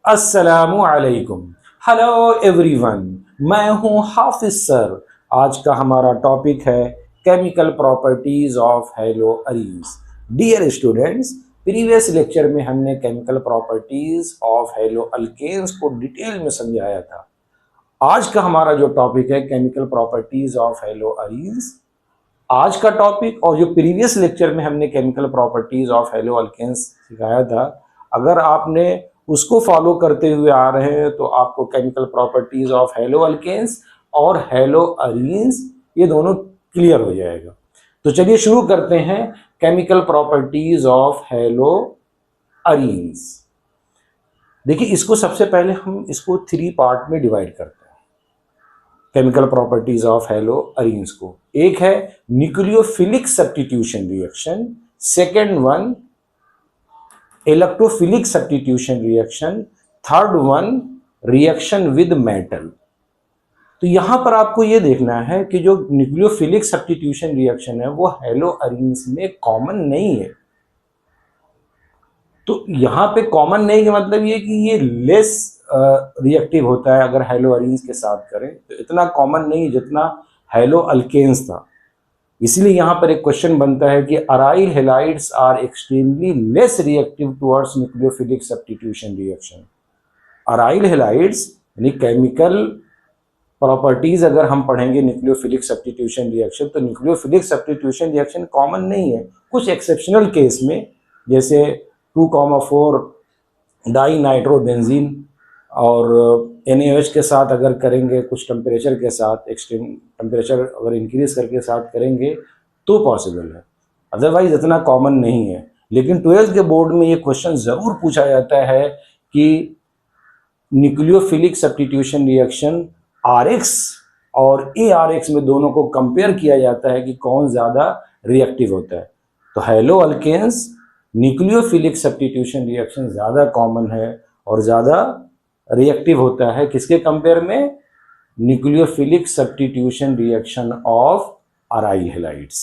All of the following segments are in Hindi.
अस्सलामु अलैकुम। हेलो एवरीवन, मैं हूं हाफिज सर। आज का हमारा टॉपिक है chemical properties of haloarenes. Dear students, previous lecture में हमने chemical properties of haloalkanes को डिटेल में समझाया था। आज का हमारा जो टॉपिक है chemical properties of haloarenes. आज का टॉपिक और जो प्रीवियस लेक्चर में हमने chemical properties of haloalkanes सिखाया था, अगर आपने उसको फॉलो करते हुए आ रहे हैं तो आपको chemical properties of haloalkanes और हेलो अरीन्स ये दोनों क्लियर हो जाएगा। तो चलिए शुरू करते हैं chemical properties of hello arenes. देखिए, इसको सबसे पहले हम इसको 3 पार्ट में डिवाइड करते हैं chemical properties of hello arenes को। एक है nucleophilic substitution reaction, second one electrophilic substitution reaction, third one reaction with metal. तो यहां पर आपको यह देखना है कि जो न्यूक्लियोफिलिक सब्स्टिट्यूशन रिएक्शन है वो हेलो अरीन्स में कॉमन नहीं है। तो यहां पे कॉमन नहीं का मतलब ये कि ये लेस रिएक्टिव होता है अगर हेलो अरीन्स के साथ करें, तो इतना कॉमन नहीं जितना हेलो अल्केन्स था। इसलिए यहां पर एक क्वेश्चन बनता है कि aryl halides are extremely less reactive towards nucleophilic substitution reaction. Aryl halides यानी केमिकल प्रॉपर्टीज अगर हम पढ़ेंगे न्यूक्लियोफिलिक सब्स्टिट्यूशन रिएक्शन, तो न्यूक्लियोफिलिक सब्स्टिट्यूशन रिएक्शन कॉमन नहीं है। कुछ एक्सेप्शनल केस में जैसे 2,4 डाई नाइट्रोबेंजीन और NaOH के साथ अगर करेंगे, कुछ टेम्परेचर के साथ, एक्सट्रीम टेम्परेचर अगर इंक्रीज करके साथ करेंगे तो पॉसिबल है, अदरवाइज इतना कॉमन नहीं है। लेकिन 12th के बोर्ड में ये क्वेश्चन ज़रूर पूछा जाता है कि न्यूक्लियोफिलिक सब्स्टिट्यूशन रिएक्शन RX और ARX में दोनों को कंपेयर किया जाता है कि कौन ज़्यादा रिएक्टिव होता है। तो haloalkanes nucleophilic substitution reaction ज़्यादा कॉमन है और ज़्यादा रिएक्टिव होता है किसके कंपेयर में? Nucleophilic substitution reaction of aryl halides.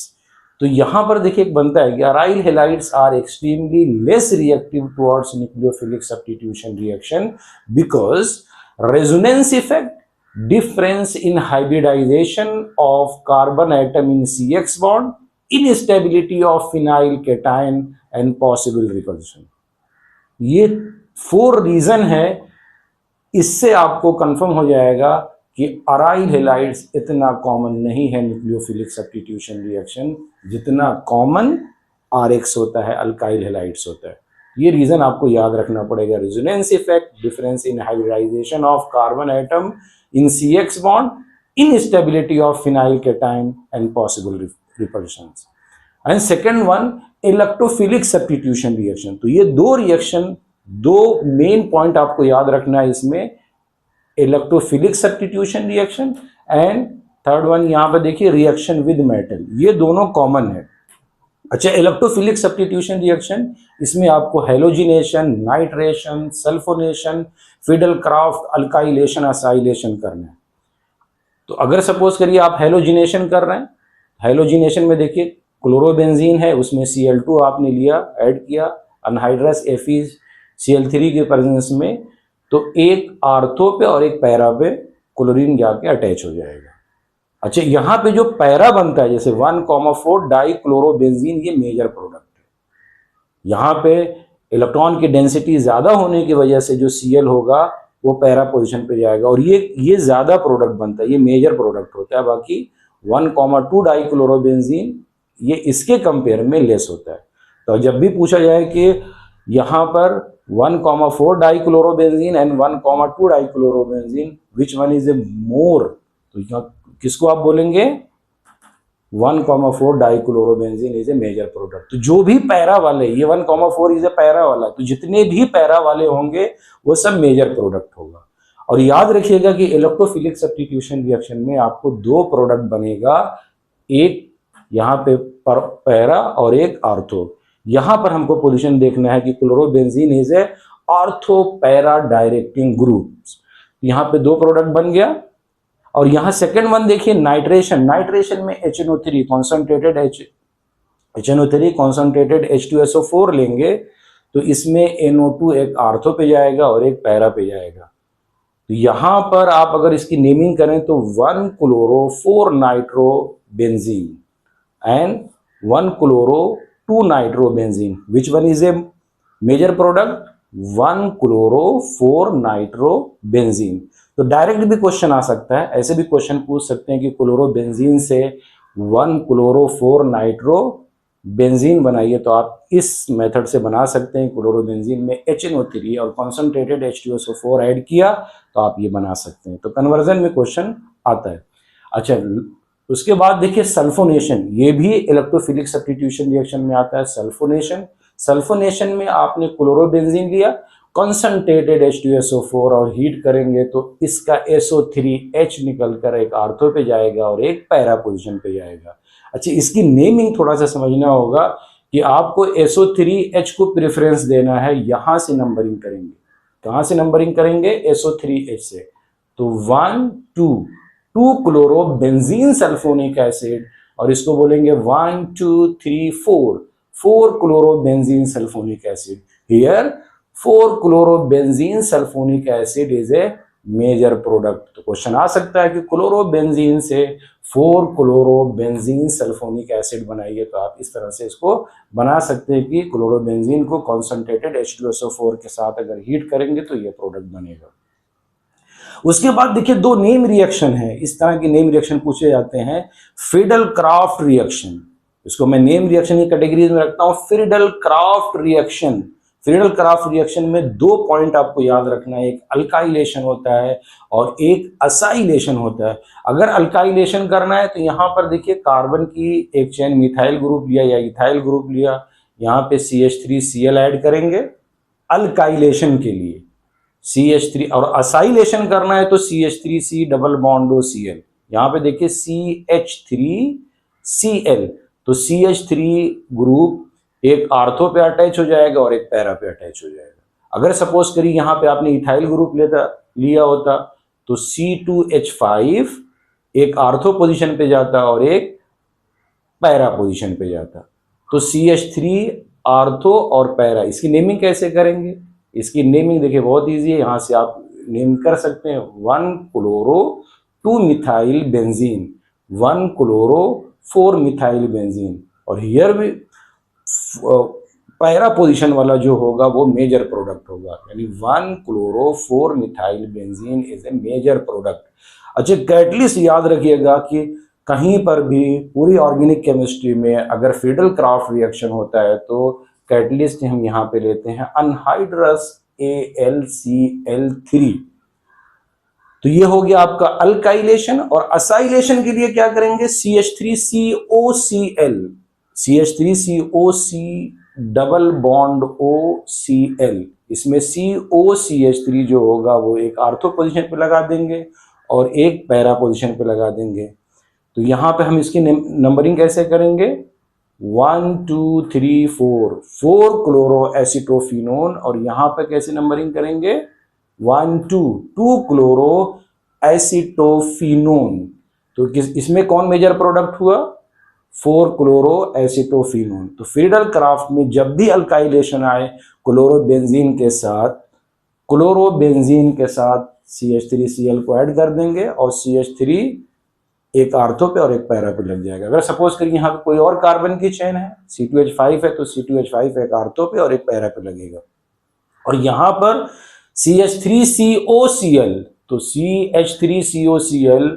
तो यहां पर देखिए एक बनता है कि aryl halides are extremely less reactive towards nucleophilic substitution reaction because resonance effect, difference in hybridization of carbon atom in CX bond, instability of phenyl cation and possible repulsion। ये 4 रीजन है। इससे आपको कंफर्म हो जाएगा कि अराइल हेलाइड्स इतना कॉमन नहीं है न्यूक्लियोफिलिक सब्स्टिट्यूशन रिएक्शन जितना कॉमन RX होता है, अल्काइल हेलाइड्स होता है। ये रीजन आपको याद रखना पड़ेगा। Resonance effect, difference in hybridization of carbon atom in CX bond, instability of phenyl cation and possible repulsions। And second one electrophilic substitution reaction। तो ये दो रिएक्शन, दो मेन पॉइंट आपको याद रखना है इसमें, electrophilic substitution reaction and third one यहाँ पे देखिए रिएक्शन विद मेटल। ये दोनों कॉमन है। अच्छा, इलेक्ट्रोफिलिक सब्स्टिट्यूशन रिएक्शन, इसमें आपको halogenation, nitration, sulphonation, Friedel Crafts, alkylation, acylation करना है। तो अगर सपोज करिए आप हेलोजिनेशन कर रहे हैं, हेलोजिनेशन में देखिए क्लोरोबेंजीन है, उसमें Cl2 आपने लिया, ऐड किया, अनहाइड्रस FeCl3 के प्रेजेंस में, तो एक आर्थो पे और एक पैरा पे क्लोरीन जाके अटैच हो जाएगा। अच्छा, यहाँ पे जो पैरा बनता है जैसे 1,4 डाई क्लोरोबेंजीन, ये मेजर प्रोडक्ट है। यहाँ पे इलेक्ट्रॉन की डेंसिटी ज़्यादा होने की वजह से जो Cl होगा वो पैरा पोजीशन पे जाएगा और ये ज़्यादा प्रोडक्ट बनता है, ये मेजर प्रोडक्ट होता है। बाकी 1,2 डाई क्लोरोबेंजीन ये इसके कंपेयर में लेस होता है। तो जब भी पूछा जाए कि यहाँ पर 1,4 dichlorobenzene and 1,2 dichlorobenzene which one is a more, तो किसको आप बोलेंगे? 1,4 dichlorobenzene is a major product. तो जो भी पैरा वाले, ये 1,4 इज ए पैरा वाला, तो जितने भी पैरा वाले होंगे वो सब मेजर प्रोडक्ट होगा। और याद रखिएगा कि इलेक्ट्रोफिलिक सब्स्टिट्यूशन रिएक्शन में आपको 2 प्रोडक्ट बनेगा, एक यहाँ पे पैरा और एक आर्थो। यहाँ पर हमको पोजीशन देखना है कि chlorobenzene is A ortho para directing group. यहाँ पे 2 प्रोडक्ट बन गया। और यहाँ सेकेंड वन देखिए नाइट्रेशन, नाइट्रेशन में HNO3 concentrated HNO3 concentrated H2SO4 लेंगे तो इसमें NO2 एक आर्थो पे जाएगा और एक पैरा पे जाएगा। तो यहां पर आप अगर इसकी नेमिंग करें तो 1 chloro 4 nitro benzene and 1 chloro 2 nitro benzene, which one is a major product? 1 chloro 4 nitro benzene. तो डायरेक्ट भी क्वेश्चन आ सकता है, ऐसे भी क्वेश्चन पूछ सकते हैं कि क्लोरो बेंजीन से 1 क्लोरो 4 नाइट्रो बेंजीन बनाइए, तो आप इस मेथड से बना सकते हैं। क्लोरोबेंजीन में HNO3 और कॉन्सेंट्रेटेड H2SO4 ऐड किया तो आप ये बना सकते हैं। तो कन्वर्जन में क्वेश्चन आता है। अच्छा, उसके बाद देखिए सल्फोनेशन, ये भी इलेक्ट्रोफिलिक सब्स्टिट्यूशन रिएक्शन में आता है। सल्फोनेशन में आपने क्लोरोबेंजीन लिया, कॉन्सेंट्रेटेड H2SO4 और हीट करेंगे तो इसका SO3H निकलकर एक आर्थो पे जाएगा और एक पैरा पोजिशन पे जाएगा। अच्छा, इसकी नेमिंग थोड़ा सा समझना होगा कि आपको SO3H को प्रेफरेंस देना है, यहां से नंबरिंग करेंगे। कहां से नंबरिंग करेंगे? SO3H से। तो 1 2 क्लोरोबेंजीन सल्फोनिक एसिड, और इसको बोलेंगे 1 2 3 4 chlorobenzene sulphonic acid. Here 4 chlorobenzene sulphonic acid is a major product. तो क्वेश्चन आ सकता है कि क्लोरोबेंजीन से 4 क्लोरोबेंजीन सल्फोनिक एसिड बनाइए, तो आप इस तरह से इसको बना सकते हैं कि क्लोरोबेंजीन को कॉन्सेंट्रेटेड H2SO4 के साथ अगर हीट करेंगे तो ये प्रोडक्ट बनेगा। उसके बाद देखिए दो नेम रिएक्शन है, इस तरह के नेम रिएक्शन पूछे जाते हैं। फ्रीडल क्राफ्ट रिएक्शन, इसको मैं नेम रिएक्शन की कैटेगरीज में रखता हूं। Friedel craft reaction, Friedel craft reaction में 2 पॉइंट आपको याद रखना है, एक अल्काइलेशन होता है और एक असाइलेशन होता है। अगर अल्काइलेशन करना है तो यहां पर देखिए कार्बन की एक चेन मिथाइल ग्रुप लिया या इथाइल ग्रुप लिया, यहां पे CH3Cl ऐड करेंगे अल्काइलेशन के लिए CH3, और असाइलेशन करना है तो CH3C डबल बॉन्ड OCl, यहां पे देखिए CH3Cl, तो CH3 ग्रुप एक आर्थो पे अटैच हो जाएगा और एक पैरा पे अटैच हो जाएगा। अगर सपोज करिए यहां पे आपने इथाइल ग्रुप लिया होता तो C2H5 एक आर्थो पोजीशन पे जाता और एक पैरा पोजीशन पे जाता। तो CH3 आर्थो और पैरा, इसकी नेमिंग कैसे करेंगे? इसकी नेमिंग देखिए बहुत इजी है, यहां से आप नेम कर सकते हैं 1 chloro 2 methyl benzene, 1 chloro 4 methyl benzene, और हियर भी पैरा पोजीशन वाला जो होगा वो मेजर प्रोडक्ट होगा, यानी 1 chloro 4 methyl benzene is a major product. अच्छा, कैटलिस्ट याद रखिएगा कि कहीं पर भी पूरी ऑर्गेनिक केमिस्ट्री में अगर फ्रीडल क्राफ्ट रिएक्शन होता है तो कैटलिस्ट हम यहाँ पे लेते हैं अनहाइड्रस AlCl3। तो ये हो गया आपका अल्काइलेशन। और असाइलेशन के लिए क्या करेंगे? CH3COCl, CH3COC double bond OCl, इसमें COCH3 जो होगा वो एक आर्थो पोजीशन पे लगा देंगे और एक पैरा पोजीशन पे लगा देंगे। तो यहां पे हम इसकी नंबरिंग कैसे करेंगे? 1 2 3 4 क्लोरो एसिटोफिनोन, और यहां पे कैसे नंबरिंग करेंगे? 1 2 क्लोरो एसिटोफिनोन। तो इसमें कौन मेजर प्रोडक्ट हुआ? 4 क्लोरो एसिटोफिनोन। तो फ्रीडल क्राफ्ट में जब भी अल्काइलेशन आए क्लोरोबेंजीन के साथ CH3Cl को ऐड कर देंगे और CH3 एक आर्थो पे और एक पैरा पे लग जाएगा। अगर सपोज करिए यहाँ पे कोई और कार्बन की चेन है, C2H5 है, तो C2H5 एक आर्थो पे और एक पैरा पे लगेगा। और यहाँ पर CH3COCl, तो CH3COCl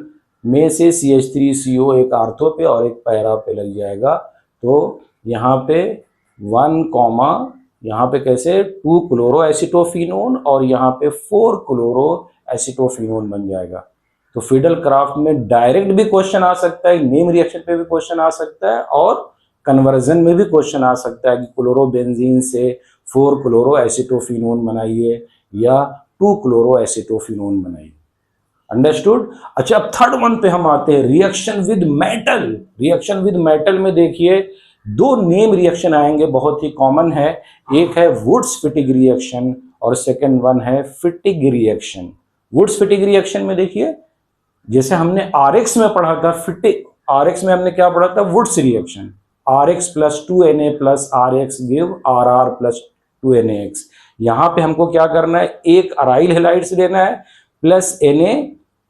में से CH3CO एक आर्थो पे और एक पैरा पे लग जाएगा। तो यहाँ पे 1, यहाँ पे कैसे 2 क्लोरो एसिटोफिनोन और यहाँ पे 4 क्लोरो एसिटोफिनोन बन जाएगा। तो फ्रीडल क्राफ्ट में डायरेक्ट भी क्वेश्चन आ सकता है, नेम रिएक्शन पे भी क्वेश्चन आ सकता है, और कन्वर्जन में भी क्वेश्चन आ सकता है कि क्लोरोबेंजीन से 4 क्लोरो एसिटोफिनोन बनाइए या 2 क्लोरो एसिटोफिनोन बनाइए। अंडरस्टूड? अच्छा, अब थर्ड वन पे हम आते हैं, reaction with metal. Reaction with metal में देखिए 2 नेम रिएक्शन आएंगे, बहुत ही कॉमन है। एक है वुड्स फिटिग रिएक्शन और सेकेंड वन है फिटिग रिएक्शन। वुड्स फिटिग रिएक्शन में देखिए जैसे हमने RX में पढ़ा था, फिटिग RX में हमने क्या पढ़ा था? Wurtz reaction, RX + 2Na + RX give RR + 2NaX। यहाँ पे हमको क्या करना है, एक अराइल हेलाइड्स लेना है प्लस Na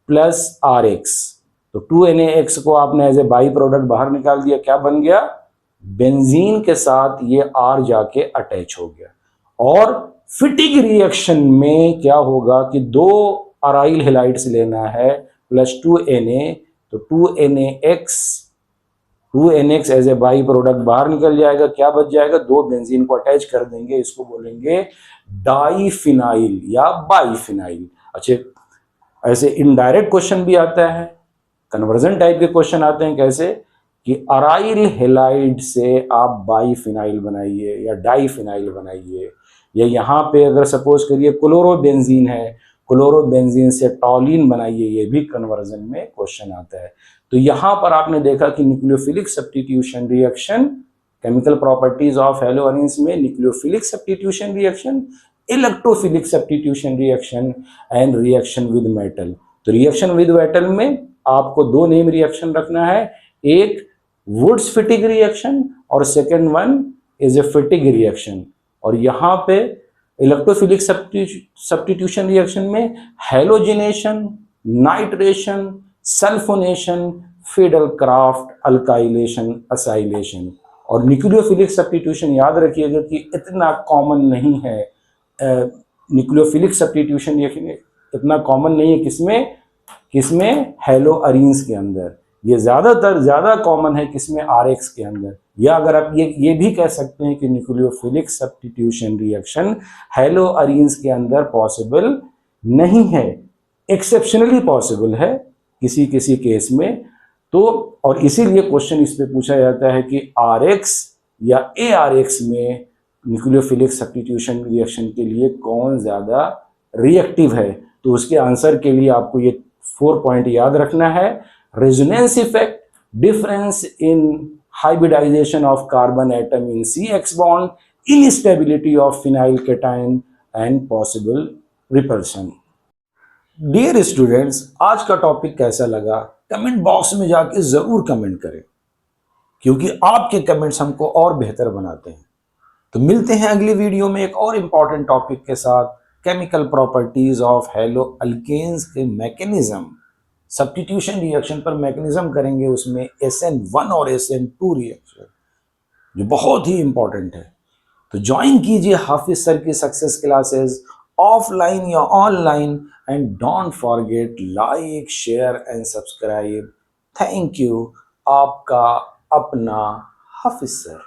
प्लस RX। तो 2NaX को आपने एज ए बाई प्रोडक्ट बाहर निकाल दिया, क्या बन गया, बेंजीन के साथ ये R जाके अटैच हो गया। और फिटिंग रिएक्शन में क्या होगा कि दो अराइल हेलाइड्स लेना है प्लस 2Na, तो 2NaX as a by product बाहर निकल जाएगा, क्या बच जाएगा, दो बेंजीन को अटैच कर देंगे, इसको बोलेंगे डाइफिनाइल या बाइफिनाइल। अच्छा, ऐसे इनडायरेक्ट क्वेश्चन भी आता है, कन्वर्जन टाइप के क्वेश्चन आते हैं, कैसे कि अराइल हेलाइड से आप बाइफिनाइल बनाइए या डाइफिनाइल बनाइए, या यहाँ पे अगर सपोज करिए क्लोरोबेंजीन है, क्लोरोबेंजीन से टॉलिन बनाइए, ये भी कन्वर्जन में क्वेश्चन आता है। तो यहाँ पर आपने देखा कि nucleophilic substitution reaction, chemical properties of haloarenes में nucleophilic substitution reaction, electrophilic substitution reaction and reaction with metal. तो रिएक्शन विद मेटल में आपको दो नेम रिएक्शन रखना है, एक वुड्स फिटिग रिएक्शन और second one is a Fittig reaction. और यहाँ पे इलेक्ट्रोफिलिक सब्स्टिट्यूशन रिएक्शन में halogenation, nitration, sulphonation, Friedel Crafts, alkylation, acylation. और न्यूक्लियोफिलिक सब्स्टिट्यूशन याद रखिएगा कि इतना कॉमन नहीं है, न्यूक्लियोफिलिक सब्स्टिट्यूशन इतना कॉमन नहीं है, किसमें हेलोअरीन्स के अंदर, ये ज़्यादा कॉमन है किसमें, RX के अंदर। या अगर आप ये भी कह सकते हैं कि न्यूक्लियोफिलिक सब्स्टिट्यूशन रिएक्शन हेलोअरीन्स के अंदर पॉसिबल नहीं है, एक्सेप्शनली पॉसिबल है किसी किसी केस में। तो और इसीलिए क्वेश्चन इस पे पूछा जाता है कि RX या ARX में न्यूक्लियोफिलिक सब्स्टिट्यूशन रिएक्शन के लिए कौन ज़्यादा रिएक्टिव है। तो उसके आंसर के लिए आपको ये 4 पॉइंट याद रखना है, resonance effect, difference in hybridization of carbon atom in CX bond, instability of phenyl cation and possible repulsion. Dear students, आज का टॉपिक कैसा लगा कमेंट बॉक्स में जाके जरूर कमेंट करें, क्योंकि आपके कमेंट्स हमको और बेहतर बनाते हैं। तो मिलते हैं अगली वीडियो में एक और इंपॉर्टेंट टॉपिक के साथ, chemical properties of haloalkanes के मैकेनिज्म, सब्स्टिट्यूशन रिएक्शन पर मैकेनिज्म करेंगे, उसमें SN1 और SN2 रिएक्शन जो बहुत ही इंपॉर्टेंट है। तो ज्वाइन कीजिए हाफिज सर की सक्सेस क्लासेस ऑफलाइन या online, and don't forget like, share and subscribe. Thank you. आपका अपना हाफिज सर।